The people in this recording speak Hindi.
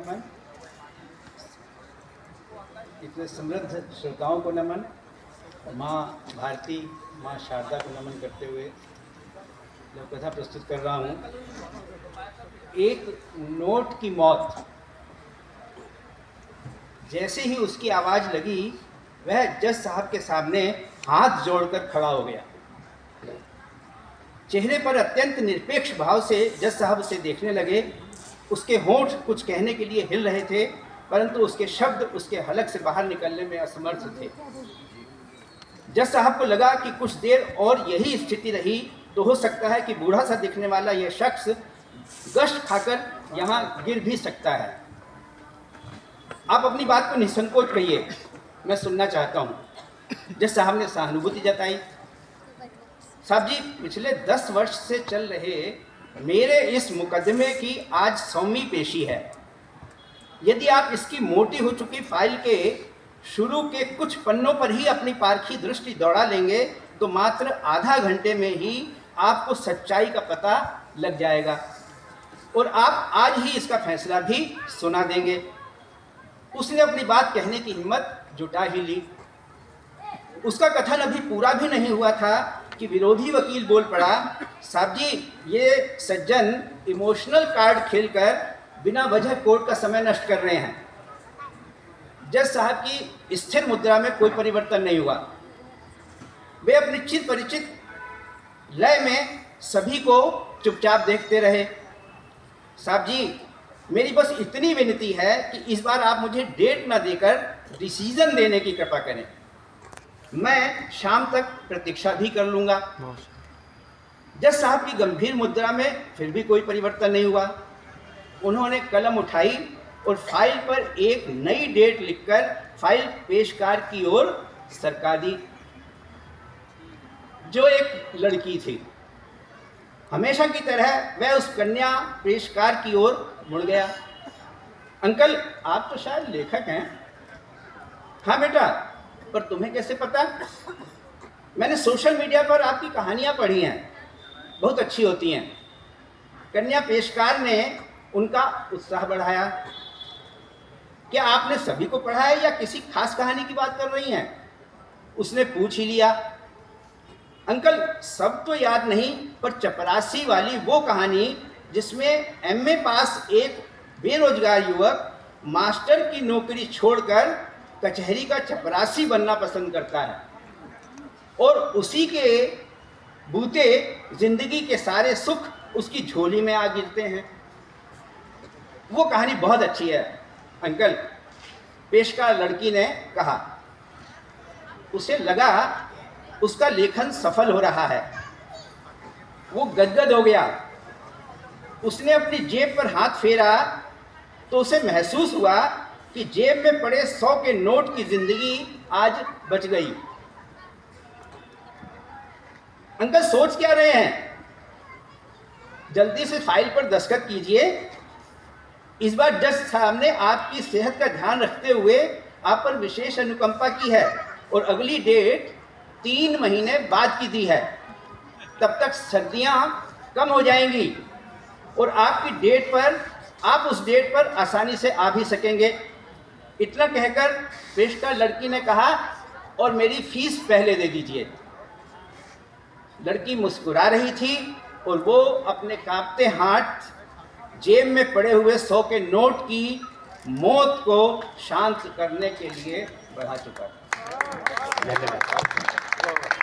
नमन। इतने समृद्ध श्रोताओं को नमन। माँ भारती, माँ शारदा को नमन करते हुए जब कथा प्रस्तुत कर रहा हूँ। एक नोट की मौत, जैसे ही उसकी आवाज़ लगी वह जज साहब के सामने हाथ जोड़कर खड़ा हो गया। चेहरे पर अत्यंत निरपेक्ष भाव से जज साहब उसे देखने लगे। उसके होंठ कुछ कहने के लिए हिल रहे थे, परंतु उसके शब्द उसके हलक से बाहर निकलने में असमर्थ थे। जज साहब को लगा कि कुछ देर और यही स्थिति रही तो हो सकता है कि बूढ़ा सा दिखने वाला यह शख्स गश्त खाकर यहाँ गिर भी सकता है। आप अपनी बात को निसंकोच कहिए, मैं सुनना चाहता हूँ। जज साहब ने सहानुभूति जताई। साहब जी, पिछले 10 वर्ष से चल रहे मेरे इस मुकदमे की आज 100वीं पेशी है। यदि आप इसकी मोटी हो चुकी फाइल के शुरू के कुछ पन्नों पर ही अपनी पारखी दृष्टि दौड़ा लेंगे तो मात्र आधा घंटे में ही आपको सच्चाई का पता लग जाएगा और आप आज ही इसका फैसला भी सुना देंगे। उसने अपनी बात कहने की हिम्मत जुटा ही ली। उसका कथन अभी पूरा भी नहीं हुआ था कि विरोधी वकील बोल पड़ा, साहब जी, ये सज्जन इमोशनल कार्ड खेलकर बिना वजह कोर्ट का समय नष्ट कर रहे हैं। जज साहब की स्थिर मुद्रा में कोई परिवर्तन नहीं हुआ। वे अपनी चिर परिचित लय में सभी को चुपचाप देखते रहे। साहब जी, मेरी बस इतनी विनती है कि इस बार आप मुझे डेट ना देकर डिसीजन देने की कृपा करें। मैं शाम तक प्रतीक्षा भी कर लूँगा। जज साहब की गंभीर मुद्रा में फिर भी कोई परिवर्तन नहीं हुआ। उन्होंने कलम उठाई और फाइल पर एक नई डेट लिखकर फाइल पेशकार की ओर सरका दी। जो एक लड़की थी, हमेशा की तरह वह उस कन्या पेशकार की ओर मुड़ गया। अंकल, आप तो शायद लेखक हैं। हाँ बेटा, पर तुम्हें कैसे पता? मैंने सोशल मीडिया पर आपकी कहानियां पढ़ी हैं, बहुत अच्छी होती हैं। कन्या पेशकार ने उनका उत्साह बढ़ाया। क्या आपने सभी को पढ़ा है या किसी खास कहानी की बात कर रही हैं? उसने पूछ ही लिया। अंकल, सब तो याद नहीं, पर चपरासी वाली वो कहानी जिसमें एमए पास एक बेरोजगार युवक मास्टर की नौकरी छोड़कर कचहरी का चपरासी बनना पसंद करता है और उसी के बूते जिंदगी के सारे सुख उसकी झोली में आ गिरते हैं। वो कहानी बहुत अच्छी है अंकल, पेशकार लड़की ने कहा। उसे लगा उसका लेखन सफल हो रहा है। वो गदगद हो गया। उसने अपनी जेब पर हाथ फेरा तो उसे महसूस हुआ कि जेब में पड़े 100 के नोट की जिंदगी आज बच गई। अंकल, सोच क्या रहे हैं? जल्दी से फाइल पर दस्तखत कीजिए। इस बार जज साहब ने आपकी सेहत का ध्यान रखते हुए आप पर विशेष अनुकंपा की है और अगली डेट 3 महीने बाद की दी है। तब तक सर्दियां कम हो जाएंगी और आप उस डेट पर आसानी से आ भी सकेंगे। इतना कहकर पेशकार लड़की ने कहा, और मेरी फीस पहले दे दीजिए। लड़की मुस्कुरा रही थी और वो अपने कांपते हाथ जेब में पड़े हुए 100 के नोट की मौत को शांत करने के लिए बढ़ा चुका था। धन्यवाद।